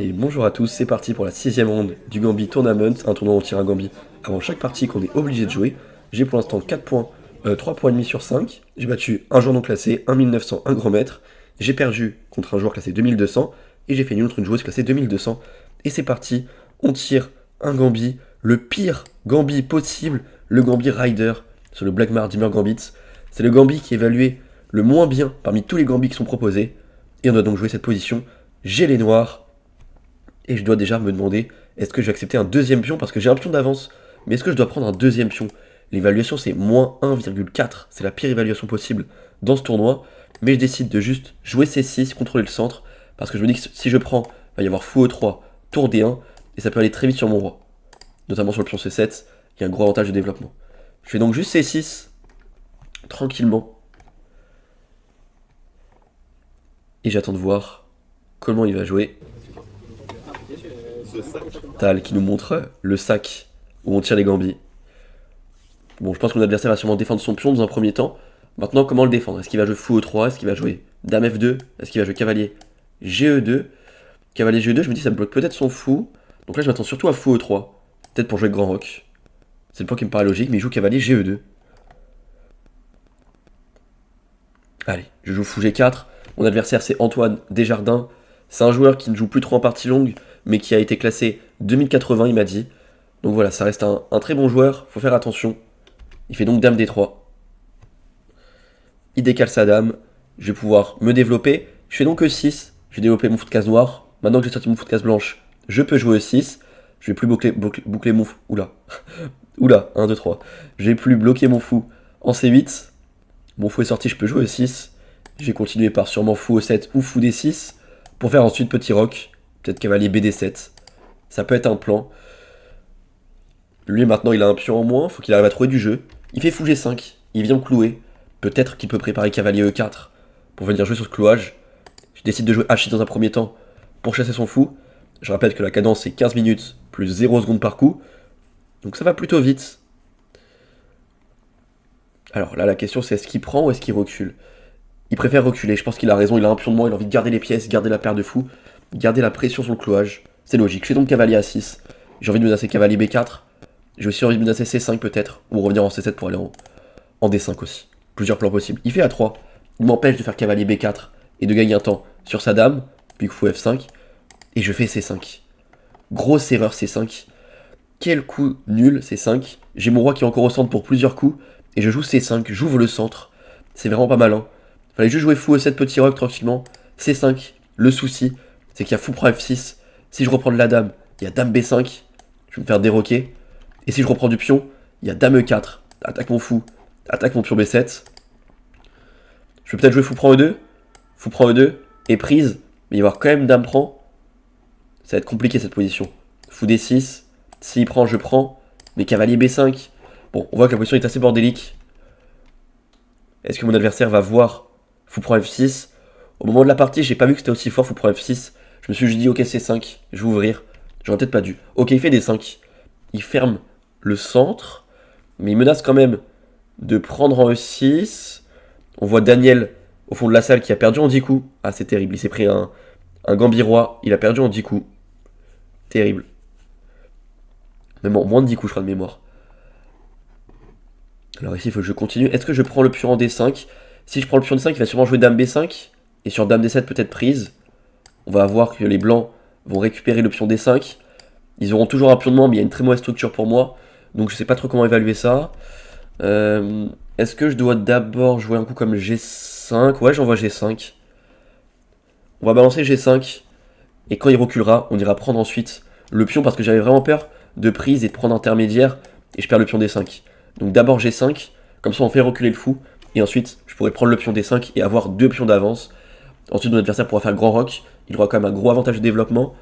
Et bonjour à tous, c'est parti pour la 6ème ronde du Gambit Tournament, un tournoi où on tire un Gambit avant chaque partie qu'on est obligé de jouer. J'ai pour l'instant 4 points, 3 points et demi sur 5. J'ai battu un joueur non classé, 1900, un grand maître. J'ai perdu contre un joueur classé 2200 et j'ai fait nul contre une joueuse classée 2200. Et c'est parti, on tire un Gambit, le pire Gambit possible, le Gambit Rider sur le Black Mardimer Gambit. C'est le Gambit qui est évalué le moins bien parmi tous les Gambits qui sont proposés. Et on doit donc jouer cette position. J'ai les noirs. Et je dois déjà me demander, est-ce que je vais accepter un deuxième pion parce que j'ai un pion d'avance, mais est-ce que je dois prendre un deuxième pion? L'évaluation c'est moins 1,4, c'est la pire évaluation possible dans ce tournoi, mais je décide de juste jouer C6, contrôler le centre, parce que je me dis que si je prends, il va y avoir fou E3, tour D1, et ça peut aller très vite sur mon roi. Notamment sur le pion C7, il y a un gros avantage de développement. Je fais donc juste C6, tranquillement, et j'attends de voir comment il va jouer. Tal qui nous montre le sac où on tire les gambits. Bon, je pense que mon adversaire va sûrement défendre son pion dans un premier temps. Maintenant, comment le défendre? Est-ce qu'il va jouer fou E3? Est-ce qu'il va jouer dame F2? Est-ce qu'il va jouer cavalier GE2? Cavalier GE2, je me dis ça bloque peut-être son fou. Donc là, je m'attends surtout à fou E3. Peut-être pour jouer grand roc. C'est le point qui me paraît logique, mais il joue cavalier GE2. Allez, je joue fou G4. Mon adversaire, c'est Antoine Desjardins. C'est un joueur qui ne joue plus trop en partie longue, mais qui a été classé 2080, il m'a dit. Donc voilà, ça reste un très bon joueur, faut faire attention. Il fait donc dame D3. Il décale sa dame, je vais pouvoir me développer. Je fais donc E6, je vais développer mon fou de case noire. Maintenant que j'ai sorti mon fou de case blanche, je peux jouer E6. Je vais plus boucler mon fou. Oula. Oula, 1, 2, 3. Je vais plus bloquer mon fou en C8. Mon fou est sorti, je peux jouer E6. Je vais continuer par sûrement fou E7 ou fou D6. Pour faire ensuite petit roc. Peut-être cavalier BD7. Ça peut être un plan. Lui maintenant il a un pion en moins, faut qu'il arrive à trouver du jeu. Il fait fou G5, il vient me clouer. Peut-être qu'il peut préparer cavalier E4 pour venir jouer sur ce clouage. Je décide de jouer H6 dans un premier temps pour chasser son fou. Je rappelle que la cadence c'est 15 minutes plus 0 secondes par coup. Donc ça va plutôt vite. Alors là la question c'est est-ce qu'il prend ou est-ce qu'il recule? Il préfère reculer, je pense qu'il a raison, il a un pion de moins, il a envie de garder les pièces, garder la paire de fous, garder la pression sur le clouage. C'est logique, je fais donc cavalier A6. J'ai envie de menacer cavalier B4. J'ai aussi envie de menacer C5 peut-être, ou revenir en C7 pour aller en D5 aussi. Plusieurs plans possibles. Il fait A3, il m'empêche de faire cavalier B4 et de gagner un temps sur sa dame, puis fou F5, et je fais C5. Grosse erreur C5. Quel coup nul C5. J'ai mon roi qui est encore au centre pour plusieurs coups, et je joue C5, j'ouvre le centre. C'est vraiment pas malin. Fallait juste jouer fou E7 petit roc tranquillement. C5, le souci, c'est qu'il y a fou prend F6. Si je reprends de la dame, il y a dame B5, je vais me faire déroquer. Et si je reprends du pion, il y a dame E4, attaque mon fou, attaque mon pion B7. Je peux peut-être jouer fou prend E2, et prise, mais il va y avoir quand même dame prend. Ça va être compliqué cette position. Fou D6, s'il prend, je prends, mais cavalier B5. Bon, on voit que la position est assez bordélique. Est-ce que mon adversaire va voir fou prend F6? Au moment de la partie, j'ai pas vu que c'était aussi fort fou prend F6. Je me suis juste dit, ok, C5, je vais ouvrir. J'aurais peut-être pas dû. Ok, il fait D5. Il ferme le centre, mais il menace quand même de prendre en E6. On voit Daniel au fond de la salle qui a perdu en 10 coups. Ah, c'est terrible, il s'est pris un Gambit roi, il a perdu en 10 coups. Terrible. Mais bon, moins de 10 coups, je crois, de mémoire. Alors ici, il faut que je continue. Est-ce que je prends le pion en D5? Si je prends le pion D5, il va sûrement jouer dame B5. Et sur dame D7, peut-être prise. On va voir que les blancs vont récupérer le pion D5. Ils auront toujours un pion de moins, mais il y a une très mauvaise structure pour moi. Donc je sais pas trop comment évaluer ça. Est-ce que je dois d'abord jouer un coup comme G5? Ouais, j'envoie G5. On va balancer G5. Et quand il reculera, on ira prendre ensuite le pion parce que j'avais vraiment peur de prise et de prendre intermédiaire. Et je perds le pion D5. Donc d'abord G5. Comme ça on fait reculer le fou. Et ensuite je pourrais prendre le pion D5 et avoir 2 pions d'avance. Ensuite mon adversaire pourra faire grand roc. Il aura quand même un gros avantage de développement.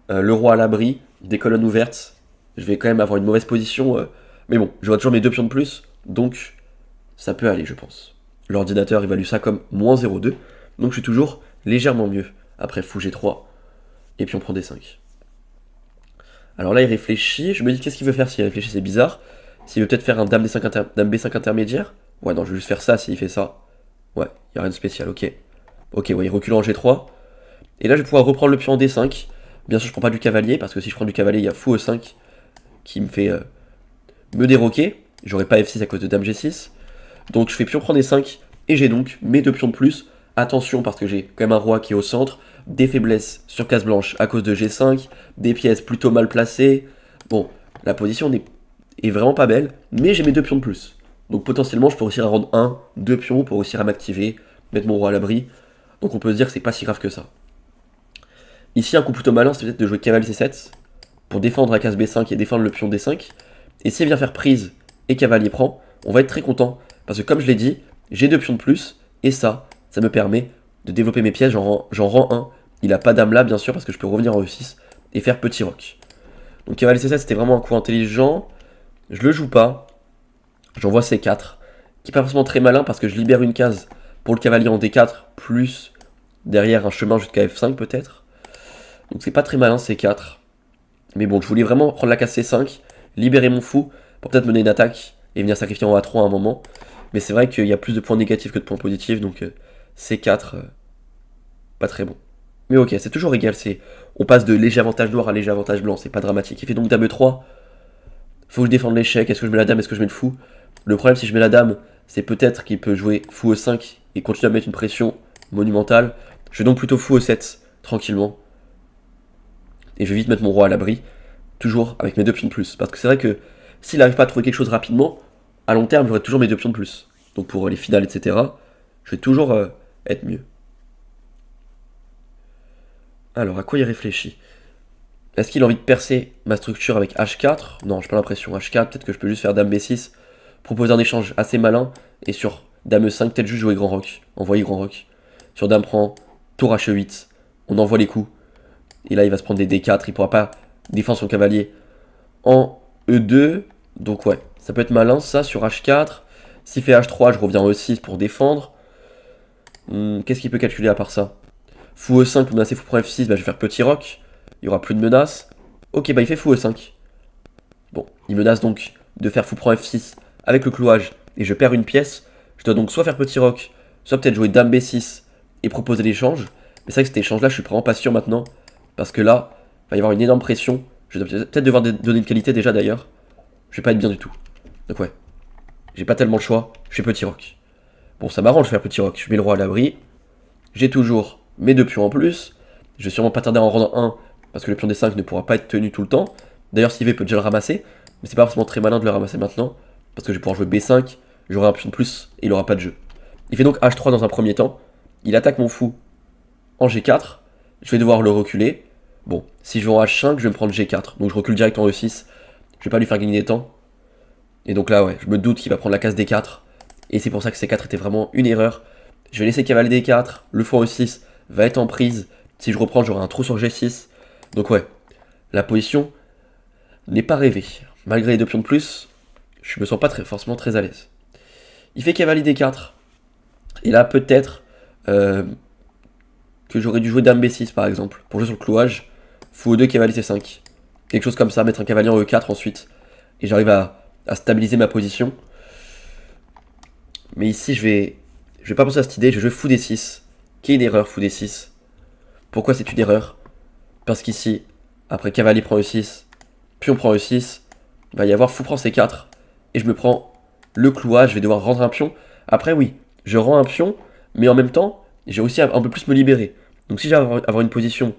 Le roi à l'abri, des colonnes ouvertes. Je vais quand même avoir une mauvaise position. Mais bon, j'aurai toujours mes 2 pions de plus. Donc ça peut aller, je pense. L'ordinateur évalue ça comme moins 0,2. Donc je suis toujours légèrement mieux. Après fou G3. Et puis on prend D5. Alors là il réfléchit. Je me dis qu'est-ce qu'il veut faire s'il réfléchit, c'est bizarre. S'il veut peut-être faire un dame, D5 dame B5 intermédiaire. Ouais, non, je vais juste faire ça s'il fait ça. Ouais, il n'y a rien de spécial, ok. Ok, ouais, il recule en G3. Et là, je vais pouvoir reprendre le pion en D5. Bien sûr, je prends pas du cavalier, parce que si je prends du cavalier, il y a fou E5 qui me fait me déroquer. J'aurais pas F6 à cause de dame G6. Donc je fais pion prend D5, et j'ai donc mes 2 pions de plus. Attention, parce que j'ai quand même un roi qui est au centre, des faiblesses sur case blanche à cause de G5, des pièces plutôt mal placées. Bon, la position est vraiment pas belle, mais j'ai mes 2 pions de plus. Donc potentiellement, je peux réussir à rendre 1, 2 pions pour réussir à m'activer, mettre mon roi à l'abri. Donc on peut se dire que c'est pas si grave que ça. Ici, un coup plutôt malin, c'est peut-être de jouer cavalier C7 pour défendre la case B5 et défendre le pion D5. Et si elle vient faire prise et cavalier prend, on va être très content. Parce que comme je l'ai dit, j'ai 2 pions de plus, et ça me permet de développer mes pièces, j'en rends un. Il a pas dame là, bien sûr, parce que je peux revenir en E6 et faire petit roc. Donc cavalier C7, c'était vraiment un coup intelligent. Je le joue pas. J'envoie C4, qui est pas forcément très malin, parce que je libère une case pour le cavalier en D4, plus derrière un chemin jusqu'à F5 peut-être. Donc c'est pas très malin C4. Mais bon, je voulais vraiment prendre la case C5, libérer mon fou, pour peut-être mener une attaque, et venir sacrifier en A3 à un moment. Mais c'est vrai qu'il y a plus de points négatifs que de points positifs, donc C4, pas très bon. Mais ok, c'est toujours égal, on passe de léger avantage noir à léger avantage blanc, c'est pas dramatique. Il fait donc dame E3, faut que je défende l'échec, est-ce que je mets la dame, est-ce que je mets le fou? Le problème si je mets la dame, c'est peut-être qu'il peut jouer fou E5 et continuer à mettre une pression monumentale. Je vais donc plutôt fou E7, tranquillement. Et je vais vite mettre mon roi à l'abri, toujours avec mes 2 pions de plus. Parce que c'est vrai que s'il n'arrive pas à trouver quelque chose rapidement, à long terme, j'aurai toujours mes 2 pions de plus. Donc pour les finales, etc., je vais toujours être mieux. Alors, à quoi il réfléchit? Est-ce qu'il a envie de percer ma structure avec H4? Non, j'ai pas l'impression. H4, peut-être que je peux juste faire dame B6, proposer un échange assez malin, et sur dame E5, peut-être juste jouer grand roc, envoyer grand roc. Sur dame prend, tour H8, on envoie les coups. Et là, il va se prendre des D4, il pourra pas défendre son cavalier en E2. Donc ouais, ça peut être malin ça sur H4. S'il fait H3, je reviens en E6 pour défendre. Qu'est-ce qu'il peut calculer à part ça? Fou E5 pour menacer fou prend F6, bah, je vais faire petit roc. Il y aura plus de menaces. Ok, bah il fait fou E5. Bon, il menace donc de faire fou prend F6 avec le clouage, et je perds une pièce. Je dois donc soit faire petit roc, soit peut-être jouer dame B6 et proposer l'échange. Mais c'est vrai que cet échange là, je suis vraiment pas sûr maintenant. Parce que là, il va y avoir une énorme pression. Je vais peut-être devoir donner une qualité déjà d'ailleurs. Je vais pas être bien du tout. Donc ouais, j'ai pas tellement le choix. Je fais petit roc. Bon, ça m'arrange de faire petit roc. Je mets le roi à l'abri. J'ai toujours mes 2 pions en plus. Je vais sûrement pas tarder à en rendre un, parce que le pion D5 ne pourra pas être tenu tout le temps. D'ailleurs, s'il veut, il peut déjà le ramasser. Mais c'est pas forcément très malin de le ramasser maintenant, parce que je vais pouvoir jouer B5. J'aurai un pion de plus et il aura pas de jeu. Il fait donc H3 dans un premier temps. Il attaque mon fou en G4. Je vais devoir le reculer. Bon, si je vais en H5, je vais me prendre G4. Donc je recule direct en E6. Je vais pas lui faire gagner des temps. Et donc là, ouais, je me doute qu'il va prendre la case D4. Et c'est pour ça que C4 était vraiment une erreur. Je vais laisser cavalier D4. Le fou en E6 va être en prise. Si je reprends, j'aurai un trou sur G6. Donc ouais, la position n'est pas rêvée. Malgré les 2 pions de plus, je me sens pas forcément très à l'aise. Il fait cavalier D4. Et là, peut-être que j'aurais dû jouer dame B6 par exemple, pour jouer sur le clouage. Fou E2, cavalier C5. Quelque chose comme ça, mettre un cavalier en E4 ensuite. Et j'arrive à stabiliser ma position. Mais ici, je vais pas penser à cette idée, je vais jouer fou D6. Qui est une erreur, fou D6. Pourquoi c'est une erreur? Parce qu'ici, après cavalier prend E6, pion prend E6, il va y avoir fou prend C4. Et je me prends le clouage, je vais devoir rendre un pion. Après, oui, je rends un pion, mais en même temps, j'ai aussi un peu plus me libérer. Donc si j'ai avoir une position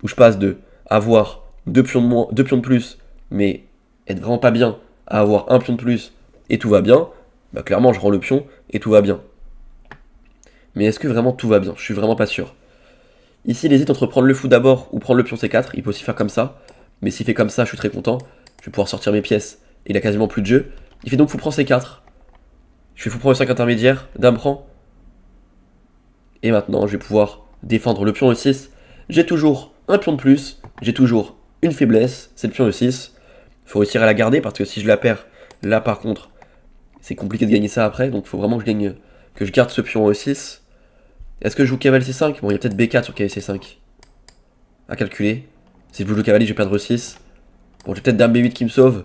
où je passe de avoir 2 pions de moins, 2 pions de plus, mais être vraiment pas bien, à avoir un pion de plus et tout va bien, bah clairement je rends le pion et tout va bien. Mais est-ce que vraiment tout va bien? Je suis vraiment pas sûr. Ici il hésite entre prendre le fou d'abord ou prendre le pion C4, il peut aussi faire comme ça. Mais s'il fait comme ça, je suis très content. Je vais pouvoir sortir mes pièces et il a quasiment plus de jeu. Il fait donc fou prend C4. Je fais fou prend E5 intermédiaire, dame prend. Et maintenant je vais pouvoir défendre le pion E6. J'ai toujours un pion de plus, j'ai toujours une faiblesse, c'est le pion E6. Faut réussir à la garder parce que si je la perds, là par contre, c'est compliqué de gagner ça après. Donc il faut vraiment que je garde ce pion E6. Est-ce que je joue cavalier C5? Bon, il y a peut-être B4 sur cavalier C5 à calculer. Si je joue le cavalier, je vais perdre E6. Bon, j'ai peut-être dame B8 qui me sauve.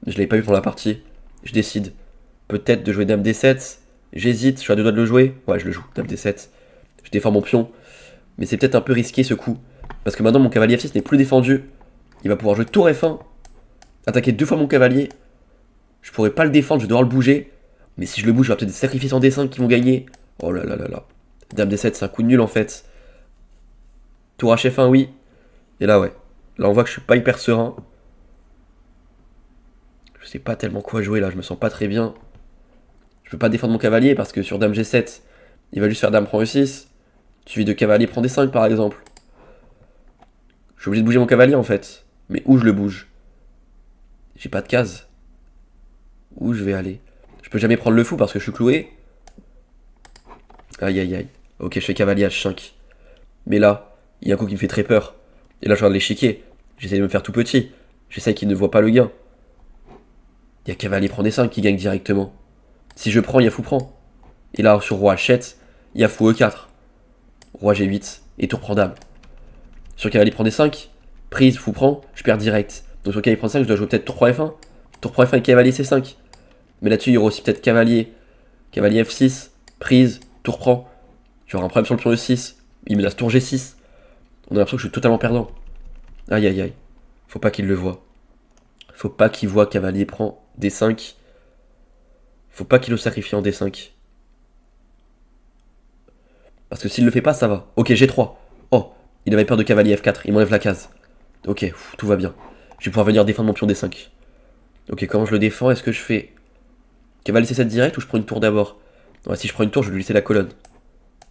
Je l'avais pas vu pour la partie. Je décide peut-être de jouer dame D7. J'hésite, je suis à 2 doigts de le jouer. Ouais, je le joue, dame D7. Je défends mon pion. Mais c'est peut-être un peu risqué ce coup. Parce que maintenant mon cavalier F6 n'est plus défendu. Il va pouvoir jouer tour F1. Attaquer 2 fois mon cavalier. Je pourrais pas le défendre, je vais devoir le bouger. Mais si je le bouge, il y aura peut-être des sacrifices en D5 qui vont gagner. Oh là là là là. Dame D7, c'est un coup de nul en fait. Tour H-F1, oui. Et là, ouais. Là, on voit que je suis pas hyper serein. Je sais pas tellement quoi jouer là, je me sens pas très bien. Je peux pas défendre mon cavalier parce que sur Dame G7, il va juste faire Dame prend E6. Suivi de cavalier prend D5 par exemple. Je suis obligé de bouger mon cavalier en fait. Mais où je le bouge? J'ai pas de case. Où je vais aller? Je peux jamais prendre le fou parce que je suis cloué. Aïe aïe aïe. Ok, je fais cavalier H5. Mais là, il y a un coup qui me fait très peur. Et là, je regarde l'échiquier. J'essaie de me faire tout petit. J'essaie qu'il ne voit pas le gain. Il y a cavalier prend D5 qui gagne directement. Si je prends, il y a fou prend. Et là, sur roi H7, il y a fou E4. Roi G8 et tour prend dame. Sur cavalier prend D5, prise, fou prend, je perds direct. Donc sur cavalier prend 5, je dois jouer peut-être tour prend F1. Tour prend F1 et cavalier C5. Mais là-dessus, il y aura aussi peut-être cavalier. Cavalier F6, prise, tour prend. Je vais avoir un problème sur le pion E6. Il me laisse tour G6. On a l'impression que je suis totalement perdant. Aïe aïe aïe. Faut pas qu'il le voie. Faut pas qu'il voit cavalier prend D5. Faut pas qu'il le sacrifie en D5. Parce que s'il le fait pas, ça va. Ok, G3. Oh, il avait peur de cavalier F4. Il m'enlève la case. Ok, tout va bien. Je vais pouvoir venir défendre mon pion D5. Ok, comment je le défends? Est-ce que je fais cavalier C7 direct ou je prends une tour d'abord? Ouais, si je prends une tour, je vais lui laisser la colonne.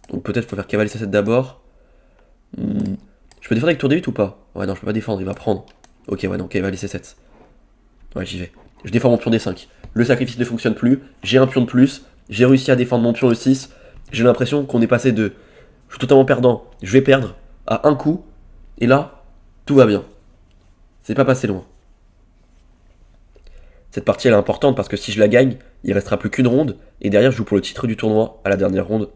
Donc peut-être faut faire cavalier C7 d'abord. Je peux défendre avec tour D8 ou pas? Ouais, non, je peux pas défendre, il va prendre. Ok, ouais, non, cavalier C7. Ouais, j'y vais. Je défends mon pion D5. Le sacrifice ne fonctionne plus. J'ai un pion de plus. J'ai réussi à défendre mon pion E6. J'ai l'impression qu'on est passé de je suis totalement perdant, je vais perdre, à un coup. Et là, tout va bien. C'est pas passé loin. Cette partie elle est importante parce que si je la gagne, il restera plus qu'une ronde. Et derrière, je joue pour le titre du tournoi à la dernière ronde.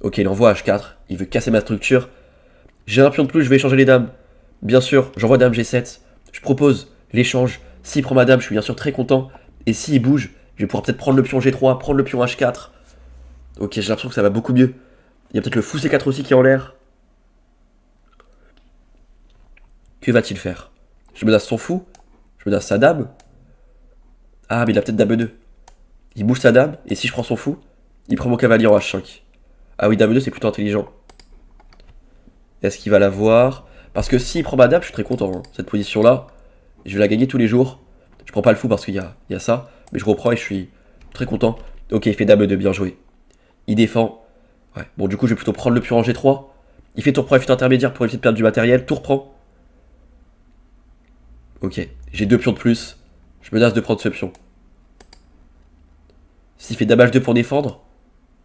Ok, il envoie H4. Il veut casser ma structure. J'ai un pion de plus, je vais échanger les dames. Bien sûr, j'envoie dame G7. Je propose l'échange. S'il prend ma dame, je suis bien sûr très content. Et s'il bouge, je vais pouvoir peut-être prendre le pion G3, prendre le pion H4. Ok, j'ai l'impression que ça va beaucoup mieux. Il y a peut-être le fou C4 aussi qui est en l'air. Que va-t-il faire? Je menace son fou. Je menace sa dame. Ah, mais il a peut-être dame E2. Il bouge sa dame, et si je prends son fou, il prend mon cavalier en H5. Ah oui, dame E2, c'est plutôt intelligent. Est-ce qu'il va la voir? Parce que s'il prend ma dame, je suis très content. Hein. Cette position-là, je vais la gagner tous les jours. Je prends pas le fou parce qu'il y a ça, mais je reprends et je suis très content. Ok, il fait dame E2, bien joué. Il défend. Ouais, bon, du coup, je vais plutôt prendre le pion en G3. Il fait tour prend F8 intermédiaire pour éviter de perdre du matériel. Tour prend. Ok, j'ai 2 pions de plus. Je menace de prendre ce pion. S'il fait dame H2 pour défendre,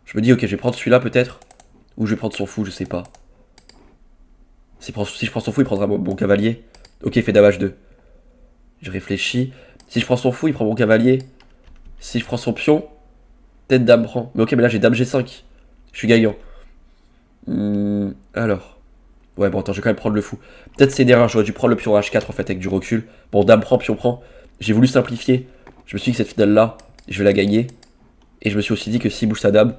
je me dis, ok, je vais prendre celui-là peut-être. Ou je vais prendre son fou, je sais pas. Si je prends son fou, il prendra mon cavalier. Ok, il fait dame H2. Je réfléchis. Si je prends son fou, il prend mon cavalier. Si je prends son pion, peut-être dame prend. Mais ok, mais là j'ai dame G5. Je suis gagnant. Alors. Ouais, bon, attends, je vais quand même prendre le fou. Peut-être c'est une erreur, j'aurais dû prendre le pion H4 en fait avec du recul. Bon, dame prend, pion prend. J'ai voulu simplifier. Je me suis dit que cette finale-là, je vais la gagner. Et je me suis aussi dit que s'il bouge sa dame,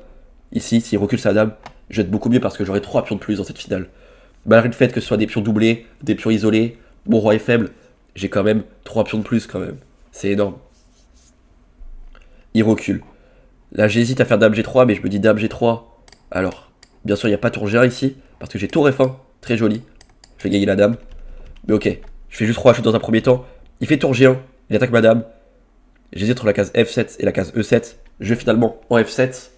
ici, s'il recule sa dame, je vais être beaucoup mieux parce que j'aurai 3 pions de plus dans cette finale. Malgré le fait que ce soit des pions doublés, des pions isolés, mon roi est faible, j'ai quand même 3 pions de plus quand même. C'est énorme. Il recule. Là, j'hésite à faire dame G3, mais je me dis dame G3. Alors, bien sûr, il n'y a pas tour G1 ici, parce que j'ai tour F1, très joli. Je vais gagner la dame. Mais ok, je fais juste roi H dans un premier temps. Il fait tour G1, il attaque ma dame. J'hésite entre la case F7 et la case E7. Je vais finalement en F7.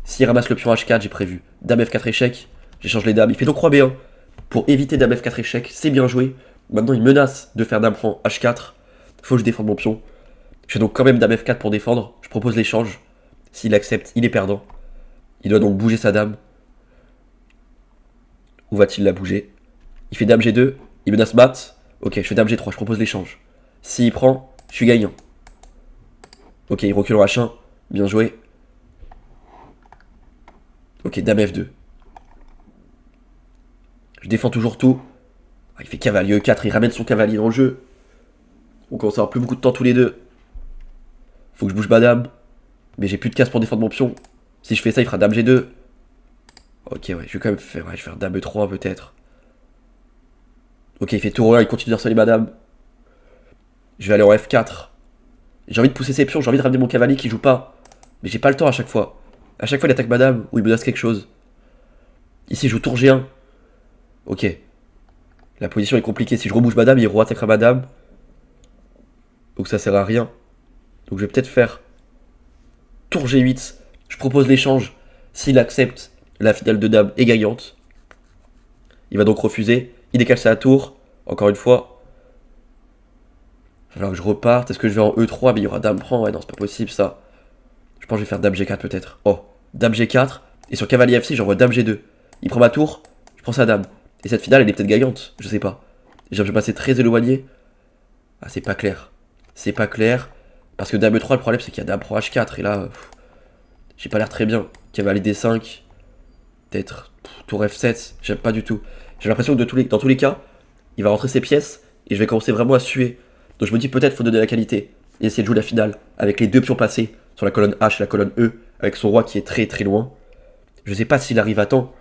S'il ramasse le pion H4, j'ai prévu dame F4 échec. J'échange les dames. Il fait donc roi B1 pour éviter dame F4 échec. C'est bien joué. Maintenant, il menace de faire dame prend H4. Faut que je défende mon pion. Je fais donc quand même dame F4 pour défendre. Je propose l'échange. S'il accepte, il est perdant. Il doit donc bouger sa dame. Où va-t-il la bouger? Il fait dame G2. Il menace mat. Ok, je fais dame G3. Je propose l'échange. S'il prend, je suis gagnant. Ok, il recule en H1. Bien joué. Ok, dame F2. Je défends toujours tout. Ah, il fait cavalier E4, il ramène son cavalier dans le jeu. On commence à avoir plus beaucoup de temps tous les deux. Faut que je bouge ma dame. Mais j'ai plus de cases pour défendre mon pion. Si je fais ça, il fera dame G2. Ok, ouais, je vais quand même faire, ouais, je vais faire dame E3 peut-être. Ok, il fait tour 1, il continue d'harceler madame. Je vais aller en F4. J'ai envie de pousser ses pions, j'ai envie de ramener mon cavalier qui joue pas. Mais j'ai pas le temps à chaque fois. À chaque fois, il attaque madame ou il menace quelque chose. Ici, je joue tour G1. Ok. La position est compliquée. Si je rebouge madame, il re-attaquera madame. Donc ça sert à rien. Donc je vais peut-être faire tour G8. Je propose l'échange. S'il accepte, la finale de dame est gagnante. Il va donc refuser. Il décale sa tour. Encore une fois. Il va falloir que je reparte. Est-ce que je vais en E3? Mais il y aura dame prend. Ouais, non, c'est pas possible ça. Je pense que je vais faire dame G4 peut-être. Oh, dame G4. Et sur cavalier F6, j'envoie dame G2. Il prend ma tour. Je prends sa dame. Et cette finale, elle est peut-être gagnante. Je sais pas. Je vais passer très éloigné. Ah, c'est pas clair. C'est pas clair. Parce que dame E3, le problème, c'est qu'il y a dame prend H4. Et là, j'ai pas l'air très bien. Cavalier D5. Peut-être tour F7. J'aime pas du tout. J'ai l'impression que dans tous les cas, il va rentrer ses pièces. Et je vais commencer vraiment à suer. Donc je me dis peut-être faut donner la qualité. Et essayer de jouer la finale. Avec les deux pions passés sur la colonne H et la colonne E. Avec son roi qui est très très loin. Je sais pas s'il arrive à temps.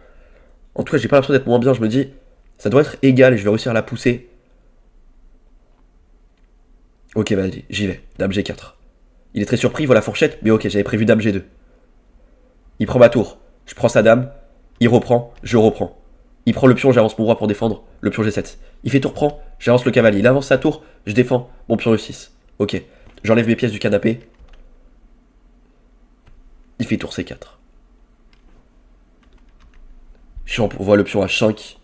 En tout cas, j'ai pas l'impression d'être moins bien. Je me dis, ça doit être égal et je vais réussir à la pousser. Ok, vas-y, j'y vais. Dame G4. Il est très surpris, il voit la fourchette, mais ok, j'avais prévu dame G2. Il prend ma tour. Je prends sa dame. Il reprend, je reprends. Il prend le pion, j'avance mon roi pour défendre. Le pion G7. Il fait tour prend, j'avance le cavalier. Il avance sa tour, je défends. Mon pion E6. Ok. J'enlève mes pièces du canapé. Il fait tour C4. J'envoie le pion H5.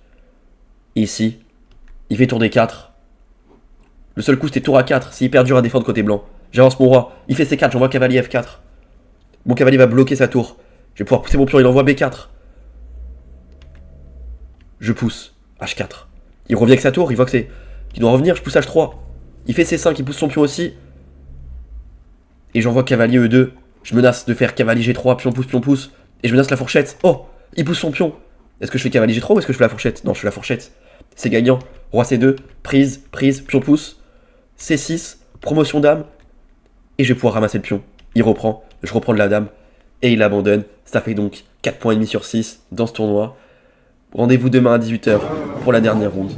Ici. Il fait tour D4. Le seul coup c'était tour A4. C'est hyper dur à défendre côté blanc. J'avance mon roi. Il fait C4, j'envoie cavalier F4. Mon cavalier va bloquer sa tour. Je vais pouvoir pousser mon pion, il envoie B4. Je pousse. H4. Il revient avec sa tour, il voit que c'est. qu'il doit revenir, je pousse H3. Il fait C5, il pousse son pion aussi. Et j'envoie cavalier E2. Je menace de faire cavalier G3, pion pousse. Et je menace la fourchette. Oh, il pousse son pion. Est-ce que je fais cavalier G3 ou est-ce que je fais la fourchette? Non, je fais la fourchette. C'est gagnant. Roi C2, prise, pion pousse. C6, promotion dame. Et je vais pouvoir ramasser le pion. Il reprend, je reprends de la dame. Et il abandonne. Ça fait donc 4,5 points sur 6 dans ce tournoi. Rendez-vous demain à 18h pour la dernière ronde.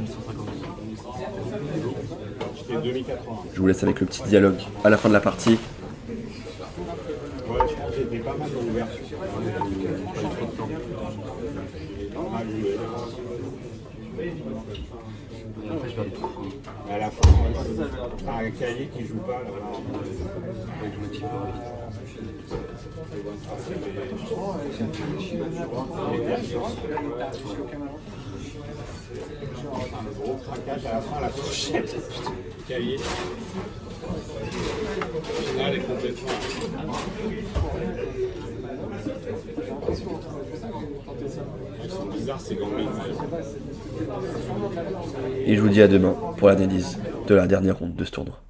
Je vous laisse avec le petit dialogue à la fin de la partie. À la fin, un cahier qui joue pas. Un gros craquage à la fin, la fourchette. Cahier. Là, elle est complètement. Ils sont bizarres ces gambits. Et je vous dis à demain pour l'analyse de la dernière ronde de ce tournoi.